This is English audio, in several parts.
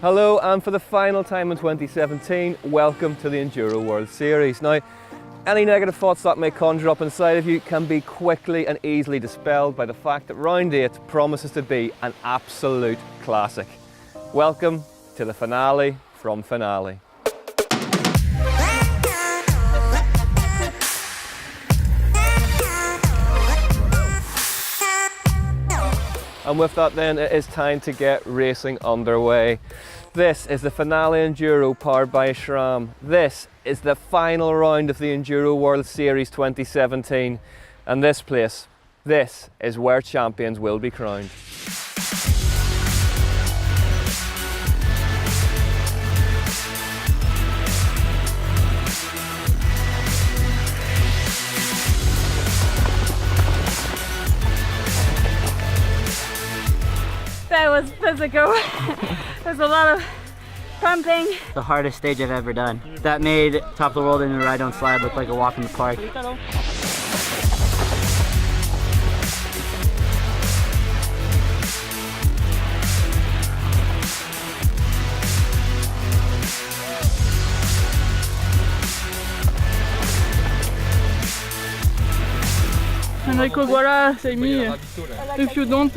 Hello, and for the final time in 2017, welcome to the Enduro World Series. Now, any negative thoughts that may conjure up inside of you can be quickly and easily dispelled by the fact that round 8 promises to be an absolute classic. Welcome to the finale from finale. And with that then, it is time to get racing underway. This is the finale Enduro powered by SRAM. This is the final round of the Enduro World Series 2017. And this place, this is where champions will be crowned. That was physical. There's a lot of pumping. The hardest stage I've ever done. That made Top of the World in a ride on slab look like a walk in the park. Enrico Guara say me, if you don't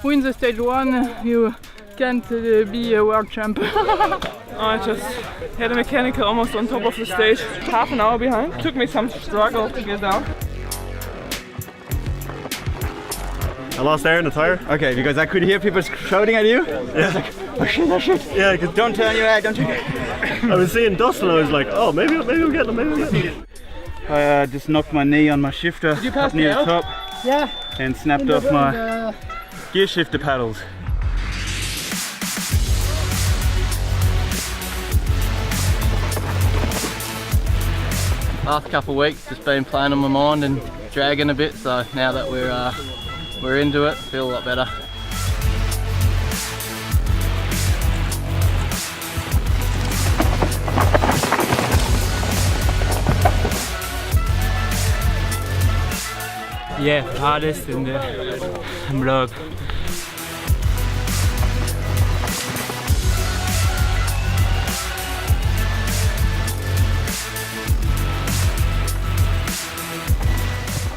win the stage 1, you can't be a world champ. I just had a mechanical almost on top of the stage, half an hour behind. Took me some struggle to get down. I lost air in the tire. Okay, because I could hear people shouting at you. Yeah. Like, oh shit, oh shit. Yeah, don't turn your head, don't turn your head. I was seeing dust and I was like, oh, maybe I'm getting them, maybe I'm getting them. I just knocked my knee on my shifter up near the top. Yeah. And snapped off my gear shifter paddles. Last couple of weeks just been playing on my mind and dragging a bit, so now that we're into it, feel a lot better. Yeah, hardest in the vlog.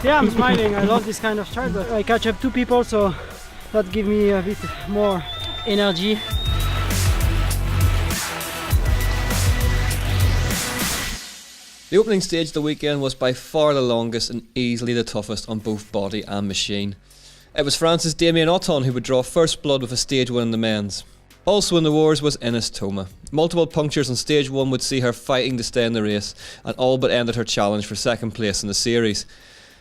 Yeah, I'm smiling. I love this kind of start, but I catch up 2 people, so that gives me a bit more energy. The opening stage of the weekend was by far the longest and easily the toughest on both body and machine. It was France's Damien Othon who would draw first blood with a stage 1 in the men's. Also in the wars was Ines Thoma. Multiple punctures on stage 1 would see her fighting to stay in the race, and all but ended her challenge for second place in the series.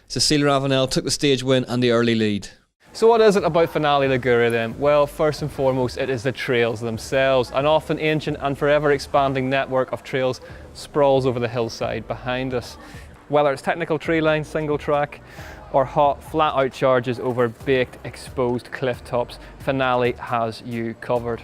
Cécile Ravenel took the stage win and the early lead. So what is it about Finale Ligure then? Well, first and foremost, it is the trails themselves. An often ancient and forever expanding network of trails sprawls over the hillside behind us. Whether it's technical tree line, single track, or hot, flat out charges over baked, exposed cliff tops, Finale has you covered.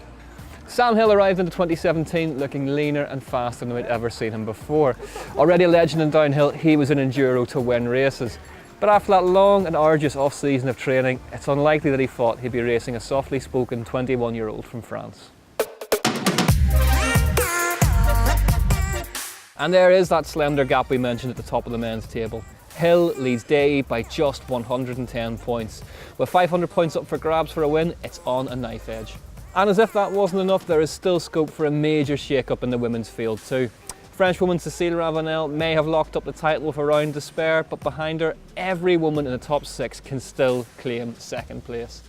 Sam Hill arrived into 2017 looking leaner and faster than we'd ever seen him before. Already a legend in downhill, he was an enduro to win races. But after that long and arduous off-season of training, it's unlikely that he thought he'd be racing a softly spoken 21-year-old from France. And there is that slender gap we mentioned at the top of the men's table. Hill leads Day by just 110 points. With 500 points up for grabs for a win, it's on a knife edge. And as if that wasn't enough, there is still scope for a major shake-up in the women's field too. Frenchwoman Cécile Ravenel may have locked up the title with a round to spare, but behind her, every woman in the top 6 can still claim second place.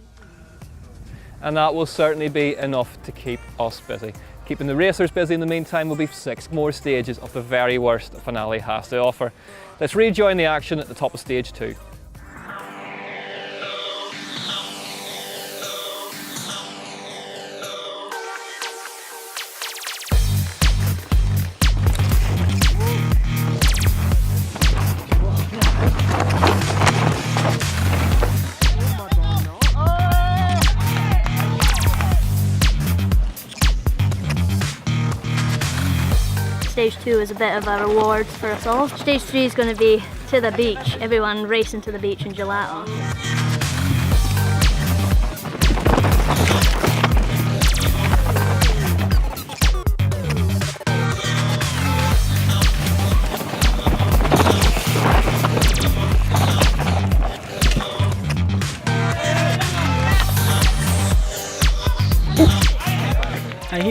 And that will certainly be enough to keep us busy. Keeping the racers busy in the meantime will be 6 more stages of the very worst the Finale has to offer. Let's rejoin the action at the top of stage 2. Stage 2 is a bit of a reward for us all. Stage 3 is going to be to the beach, everyone racing to the beach in gelato.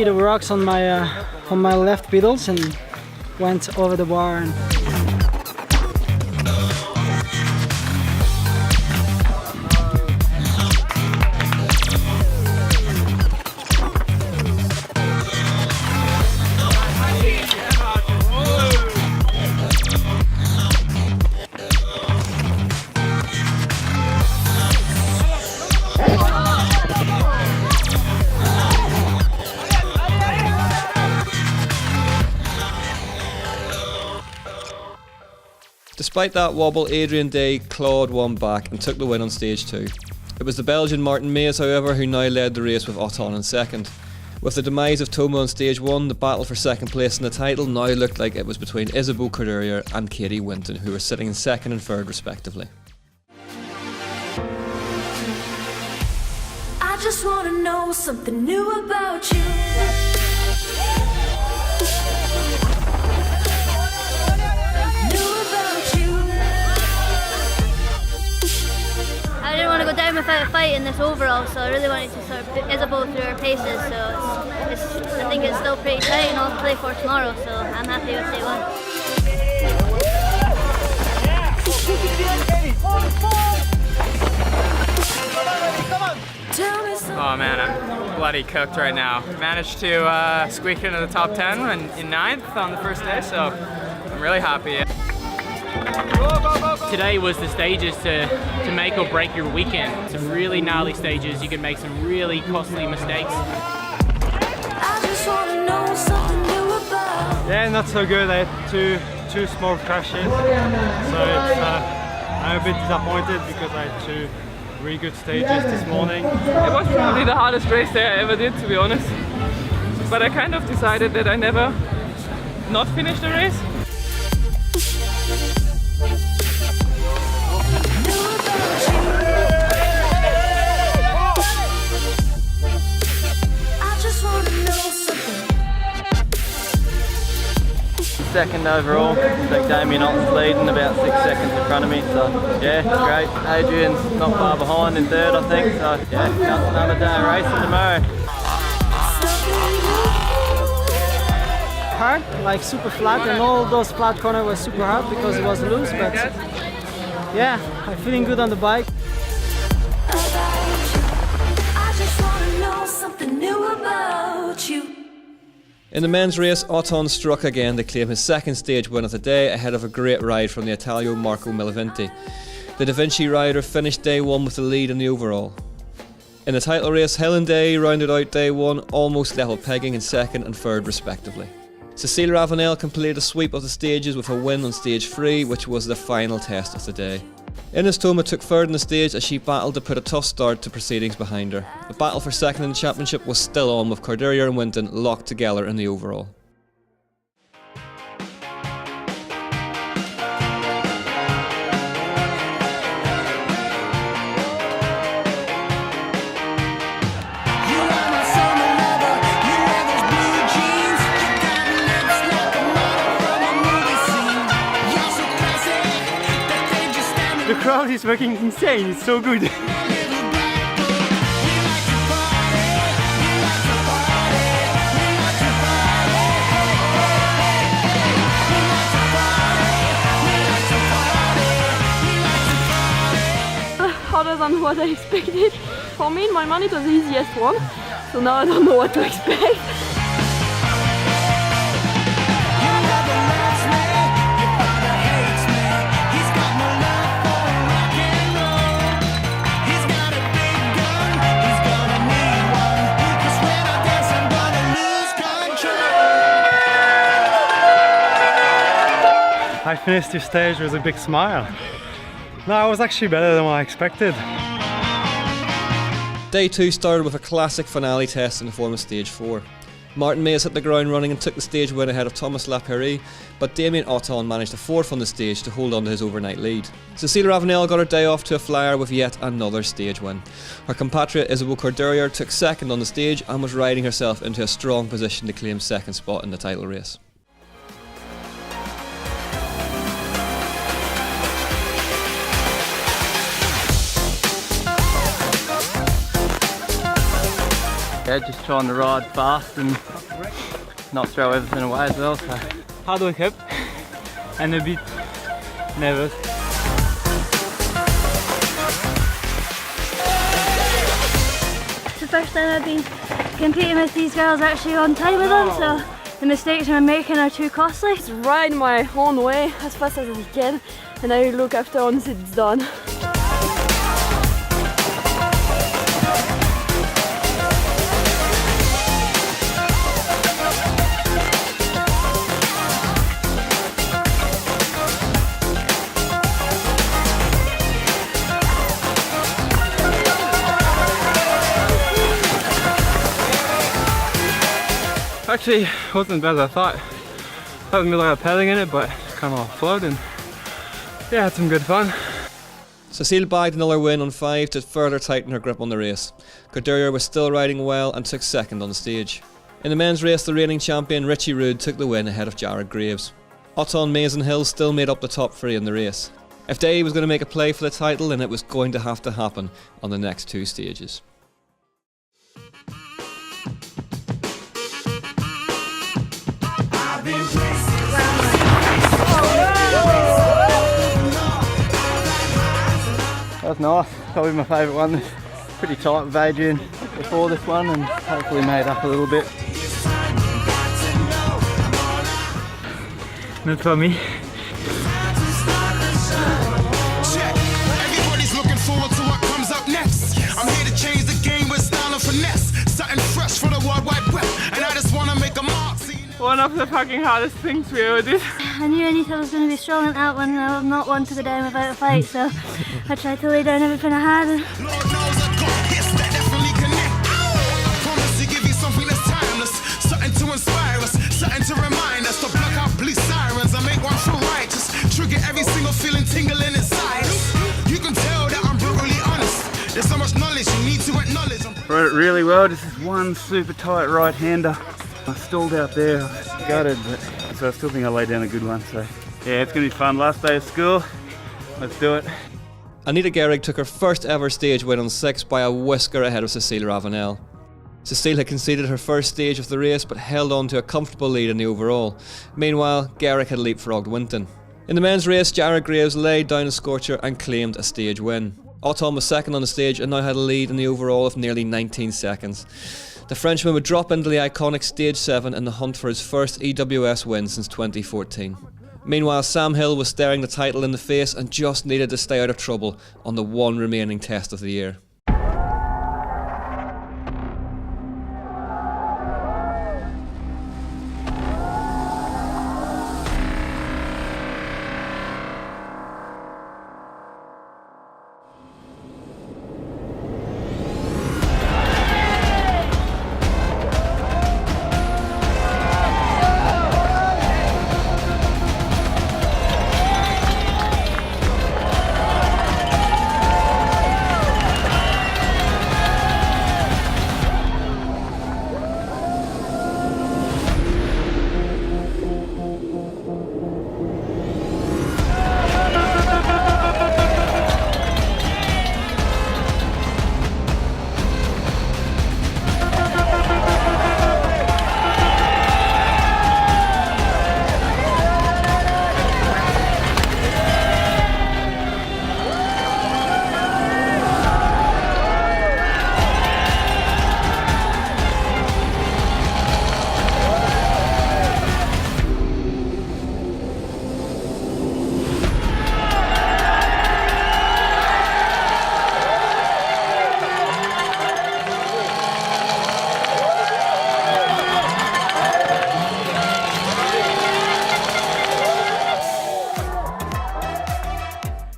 hit the rocks on my left pedals and went over the bar. And Despite that wobble, Adrian Day clawed one back and took the win on stage 2. It was the Belgian Martin Maes, however, who now led the race with Othon in second. With the demise of Toma on stage 1, the battle for second place in the title now looked like it was between Isabeau Courdurier and Katie Winton, who were sitting in second and third respectively. I just want to know something new about you. I didn't want to go down without a fight in this overall, so I really wanted to sort of put Isabeau through her paces. So I think it's still pretty tight and I'll play for tomorrow, so I'm happy with day 1. Oh man, I'm bloody cooked right now. Managed to squeak into the top 10 in 9th on the first day, so I'm really happy. Today was the stages to make or break your weekend. Some really gnarly stages, you can make some really costly mistakes. I just want to know something new about. Yeah, not so good. I had two small crashes, so I'm a bit disappointed because I had 2 really good stages this morning. It was probably the hardest race day I ever did, to be honest. But I kind of decided that I never not finish the race. Second overall, so Damien Ott's leading about 6 seconds in front of me, so yeah, great. Adrian's not far behind in third, I think, so yeah, another day of racing tomorrow. hard, like super flat, and all those flat corners were super hard because it was loose, but yeah, I'm feeling good on the bike. I just want to know something new about you. In the men's race, Othon struck again to claim his second stage win of the day ahead of a great ride from the Italio Marco Milavinti. The Da Vinci rider finished day 1 with the lead in the overall. In the title race, Helen Day rounded out day 1, almost level pegging in second and third respectively. Cecile Ravenel completed a sweep of the stages with a win on stage 3, which was the final test of the day. Ines Toma took third in the stage as she battled to put a tough start to proceedings behind her. The battle for second in the championship was still on, with Courdurier and Winton locked together in the overall. The crowd is fucking insane, it's so good. Harder than what I expected. For me, in my mind, it was the easiest one. So now I don't know what to expect. I finished this stage with a big smile. No, I was actually better than what I expected. Day 2 started with a classic finale test in the form of stage 4. Martin Maes hit the ground running and took the stage win ahead of Thomas Lapéry, but Damien Othon managed a 4th on the stage to hold on to his overnight lead. Cecile Ravenel got her day off to a flyer with yet another stage win. Her compatriot Isabeau Courdurier took 2nd on the stage and was riding herself into a strong position to claim 2nd spot in the title race. Yeah, just trying to ride fast and not throw everything away as well. So hard work up and a bit nervous. It's the first time I've been competing with these girls actually on time with them, so the mistakes I'm making are too costly. Just ride my own way as fast as I can, and I look after once it's done. Actually, wasn't as bad as I thought. I was like paddling in it, but kind of flowed and yeah, had some good fun. Cecile bagged another win on 5 to further tighten her grip on the race. Corderia was still riding well and took second on the stage. In the men's race, the reigning champion Richie Rude took the win ahead of Jared Graves. Otton Mason-Hill still made up the top 3 in the race. If Day was going to make a play for the title, then it was going to have to happen on the next 2 stages. That was nice, probably my favourite one. It's pretty tight with Adrian before this one and hopefully made up a little bit. Not for me. Everybody's looking forward to what comes up next. I'm here to change the game with style and finesse. Something fresh for the World Wide Web, and I just want to make a mark. One of the fucking hardest things we ever did. I knew Anita was going to be strong in that one, and I was not one to go down without a fight, so I tried to lay down everything I had. Lord knows I got hits that definitely connect. I promise to give you something that's timeless, something to inspire us, something to remind us to block out police sirens. I make one feel righteous, trigger every single feeling tingling inside us. You can tell that I'm brutally honest. There's so much knowledge you need to acknowledge. Rode it really well, just this one super tight right-hander. I stalled out there, I was gutted, but so I still think I laid down a good one. So yeah, it's gonna be fun. Last day of school, let's do it. Anita Gehrig took her first ever stage win on 6 by a whisker ahead of Cecile Ravenel. Cecile had conceded her first stage of the race but held on to a comfortable lead in the overall. Meanwhile, Gehrig had leapfrogged Winton. In the men's race, Jared Graves laid down a scorcher and claimed a stage win. Otton was second on the stage and now had a lead in the overall of nearly 19 seconds. The Frenchman would drop into the iconic Stage 7 in the hunt for his first EWS win since 2014. Meanwhile, Sam Hill was staring the title in the face and just needed to stay out of trouble on the one remaining test of the year.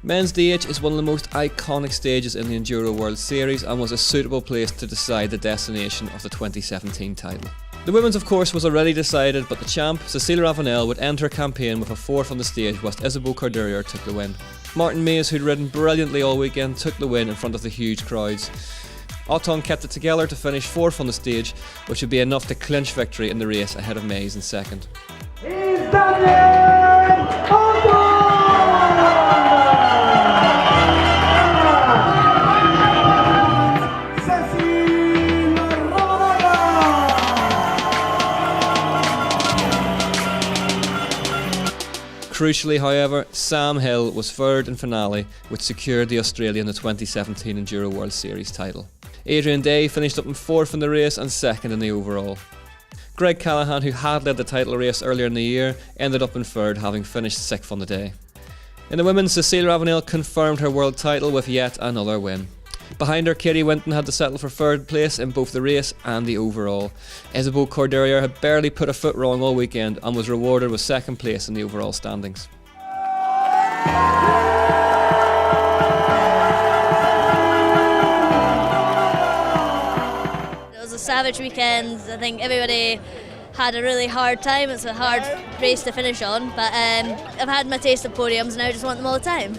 Men's DH is one of the most iconic stages in the Enduro World Series and was a suitable place to decide the destination of the 2017 title. The women's, of course, was already decided, but the champ, Cecile Ravenel, would end her campaign with a 4th on the stage whilst Isabeau Corderia took the win. Martin Mays, who'd ridden brilliantly all weekend, took the win in front of the huge crowds. Otton kept it together to finish 4th on the stage, which would be enough to clinch victory in the race ahead of Mays in 2nd. Crucially, however, Sam Hill was third in finale, which secured the Australian the 2017 Enduro World Series title. Adrian Day finished up in 4th in the race and 2nd in the overall. Greg Callahan, who had led the title race earlier in the year, ended up in 3rd, having finished 6th on the day. In the women's, Cecile Ravenel confirmed her world title with yet another win. Behind her, Katie Winton had to settle for 3rd place in both the race and the overall. Isabeau Corderia had barely put a foot wrong all weekend and was rewarded with 2nd place in the overall standings. It was a savage weekend. I think everybody had a really hard time. It's a hard race to finish on, but I've had my taste of podiums and I just want them all the time.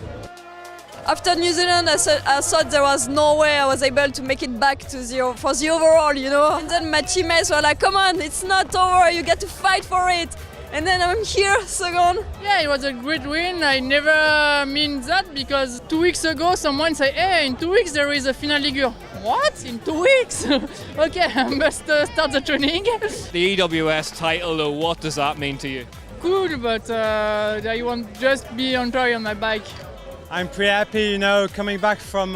After New Zealand, I thought there was no way I was able to make it back to for the overall, you know. And then my teammates were like, come on, it's not over, you get to fight for it. And then I'm here, second. Yeah, it was a great win. I never mean that because 2 weeks ago someone said, hey, in 2 weeks there is a final Ligure. What? In 2 weeks? Okay, I must start the training. The EWS title, though, what does that mean to you? Cool, but I won't just be on toy on my bike. I'm pretty happy, you know, coming back from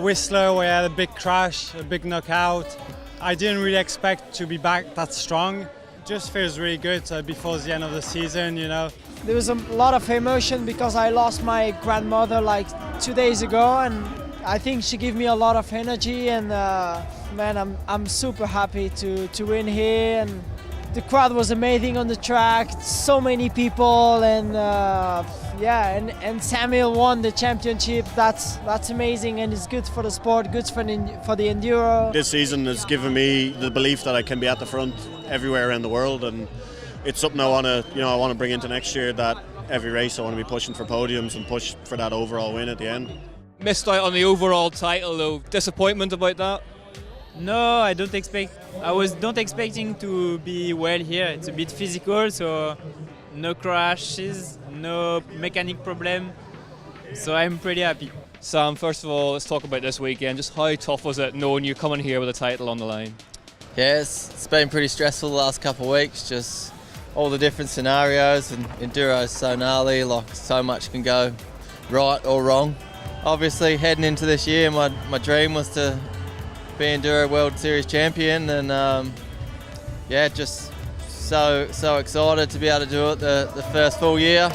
Whistler where I had a big crash, a big knockout. I didn't really expect to be back that strong. Just feels really good before the end of the season, you know. There was a lot of emotion because I lost my grandmother like 2 days ago, and I think she gave me a lot of energy, and man, I'm super happy to win here. And the crowd was amazing on the track, so many people, and yeah, and Samuel won the championship. That's amazing, and it's good for the sport, good for the enduro. This season has given me the belief that I can be at the front everywhere around the world, and it's something I want to bring into next year. That every race I want to be pushing for podiums and push for that overall win at the end. Missed out on the overall title, though. Disappointment about that? No, I don't expect. I was not expecting to be well here. It's a bit physical, so no crashes, no mechanic problem. So I'm pretty happy. Sam, first of all, let's talk about this weekend. Just how tough was it knowing you're coming here with a title on the line? Yeah, it's been pretty stressful the last couple of weeks. Just all the different scenarios, and enduro is so gnarly. Like so much can go right or wrong. Obviously, heading into this year, my dream was to be Enduro World Series champion, and yeah, just so excited to be able to do it the first full year.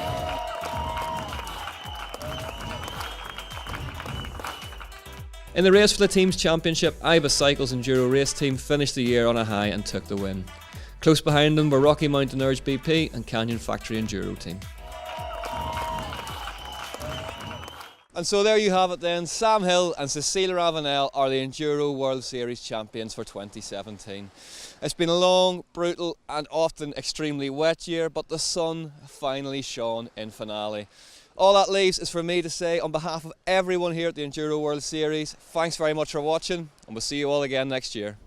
In the race for the team's championship, Iba Cycles Enduro race team finished the year on a high and took the win. Close behind them were Rocky Mountain Urge BP and Canyon Factory Enduro team. And so there you have it then. Sam Hill and Cecile Ravenel are the Enduro World Series champions for 2017. It's been a long, brutal and often extremely wet year, but the sun finally shone in finale. All that leaves is for me to say, on behalf of everyone here at the Enduro World Series, thanks very much for watching, and we'll see you all again next year.